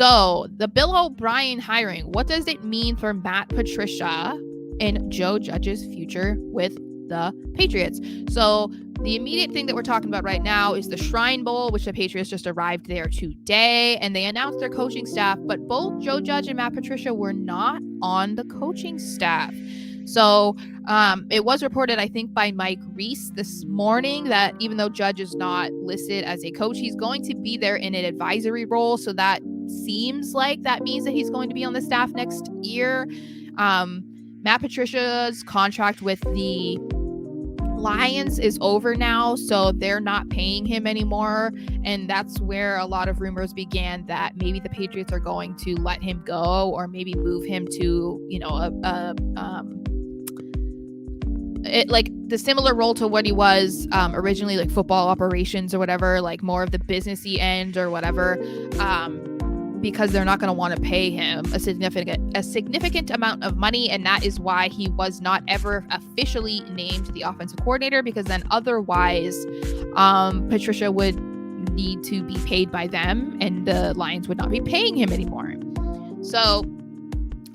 So the Bill O'Brien hiring, what does it mean for Matt Patricia and Joe Judge's future with the Patriots? So the immediate thing that we're talking about right now is the Shrine Bowl, which the Patriots just arrived there today, and they announced their coaching staff, but both Joe Judge and Matt Patricia were not on the coaching staff. So it was reported, I think, by Mike Reese this morning that even though Judge is not listed as a coach, he's going to be there in an advisory role. So that seems like that means that he's going to be on the staff next year. Matt Patricia's contract with the Lions is over now, so they're not paying him anymore, and that's where a lot of rumors began that maybe the Patriots are going to let him go or maybe move him to, like the similar role to what he was originally, like football operations or whatever, like more of the businessy end or whatever, because they're not going to want to pay him a significant amount of money, and that is why he was not ever officially named the offensive coordinator, because then otherwise Patricia would need to be paid by them and the Lions would not be paying him anymore. So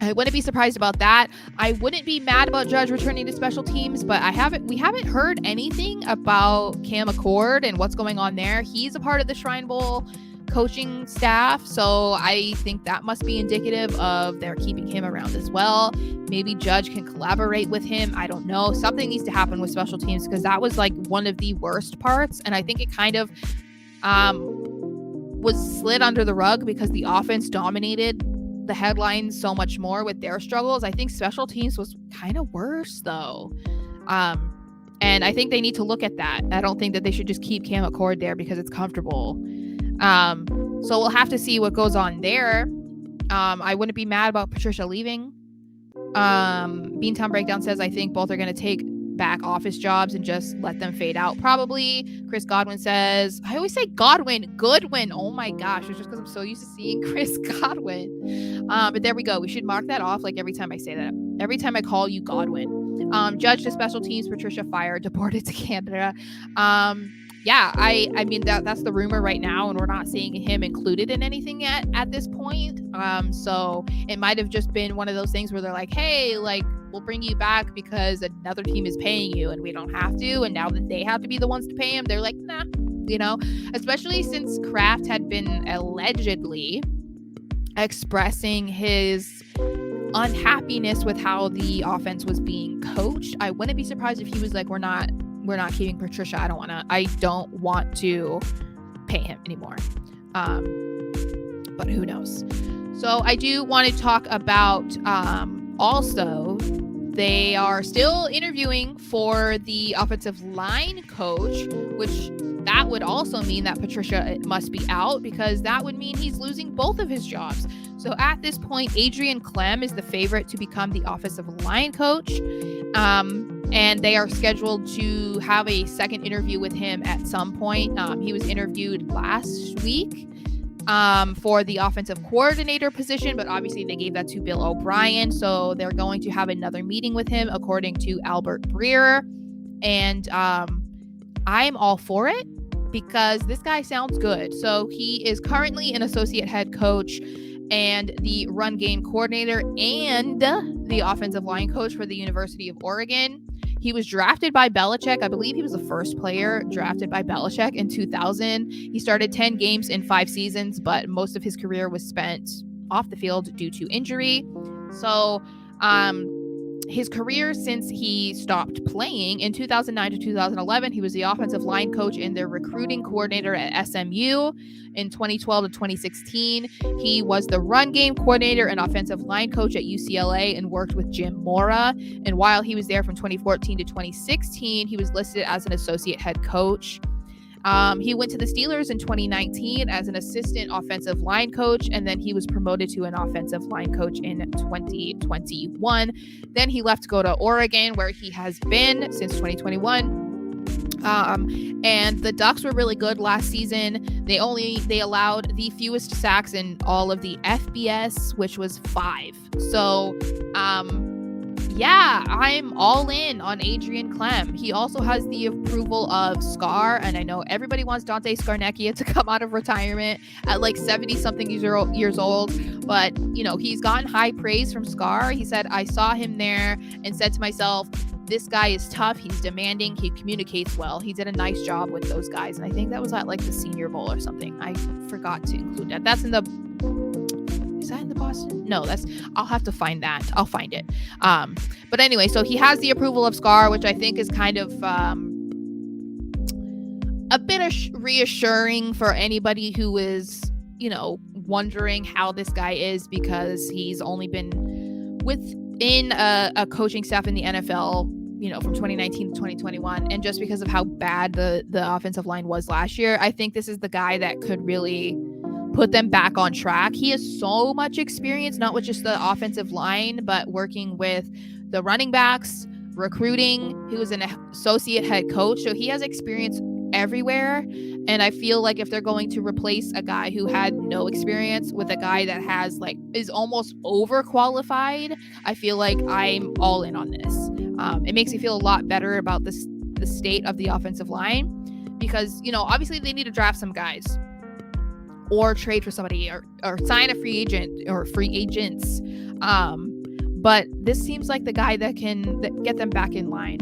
I wouldn't be surprised about that. I wouldn't be mad about Judge returning to special teams, but we haven't heard anything about Cam Accord and what's going on there. He's a part of the Shrine Bowl coaching staff, so I think that must be indicative of they're keeping him around as well. Maybe Judge can collaborate with him. I don't know. Something needs to happen with special teams, because that was like one of the worst parts, and I think it kind of was slid under the rug because the offense dominated the headlines so much more with their struggles. I think special teams was kind of worse though. And I think they need to look at that. I don't think that they should just keep Cam Accord there because it's comfortable. So we'll have to see what goes on there. I wouldn't be mad about Patricia leaving. Beantown Breakdown says, I think both are going to take back office jobs and just let them fade out probably. Chris Godwin says, I always say Goodwin. Oh my gosh, it's just because I'm so used to seeing Chris Godwin. But there we go. We should mark that off like every time I say that. Every time I call you Godwin. Judge to special teams, Patricia fired, deported to Canada. Yeah, I mean, that's the rumor right now, and we're not seeing him included in anything yet at this point. So it might have just been one of those things where they're like, hey, like, we'll bring you back because another team is paying you and we don't have to. And now that they have to be the ones to pay him, they're like, nah, especially since Kraft had been allegedly expressing his unhappiness with how the offense was being coached. I wouldn't be surprised if he was like, we're not keeping Patricia. I don't want to pay him anymore. But who knows? So I do want to talk about also, they are still interviewing for the offensive line coach, which that would also mean that Patricia must be out, because that would mean he's losing both of his jobs. So at this point, Adrian Clem is the favorite to become the offensive line coach. And they are scheduled to have a second interview with him at some point. He was interviewed last week for the offensive coordinator position, but obviously they gave that to Bill O'Brien. So they're going to have another meeting with him, according to Albert Breer. And I'm all for it because this guy sounds good. So he is currently an associate head coach and the run game coordinator and the offensive line coach for the University of Oregon. He was drafted by Belichick. I believe he was the first player drafted by Belichick in 2000. He started 10 games in 5 seasons, but most of his career was spent off the field due to injury. So his career since he stopped playing in 2009 to 2011, he was the offensive line coach and their recruiting coordinator at SMU. In 2012 to 2016, he was the run game coordinator and offensive line coach at UCLA and worked with Jim Mora. And while he was there from 2014 to 2016, he was listed as an associate head coach. He went to the Steelers in 2019 as an assistant offensive line coach, and then he was promoted to an offensive line coach in 2021. Then he left to go to Oregon, where he has been since 2021. And the Ducks were really good last season. They allowed the fewest sacks in all of the FBS, which was 5. So, Yeah, I'm all in on Adrian Clem. He also has the approval of Scar, and I know everybody wants Dante Scarnecchia to come out of retirement at like 70 something years old, but he's gotten high praise from Scar. He said, I saw him there and said to myself, this guy is tough, he's demanding, he communicates well. He did a nice job with those guys, and I think that was at like the Senior Bowl or something. I forgot to include that. Is that in the Boston? No, I'll have to find that. I'll find it. But anyway, so he has the approval of Scar, which I think is kind of a bit of reassuring for anybody who is, wondering how this guy is, because he's only been within a coaching staff in the NFL, from 2019 to 2021. And just because of how bad the offensive line was last year, I think this is the guy that could really put them back on track. He has so much experience, not with just the offensive line, but working with the running backs, recruiting. He was an associate head coach, so he has experience everywhere. And I feel like if they're going to replace a guy who had no experience with a guy that has is almost overqualified, I feel like I'm all in on this. It makes me feel a lot better about the state of the offensive line, because obviously they need to draft some guys or trade for somebody or sign a free agent or free agents. But this seems like the guy that can get them back in line.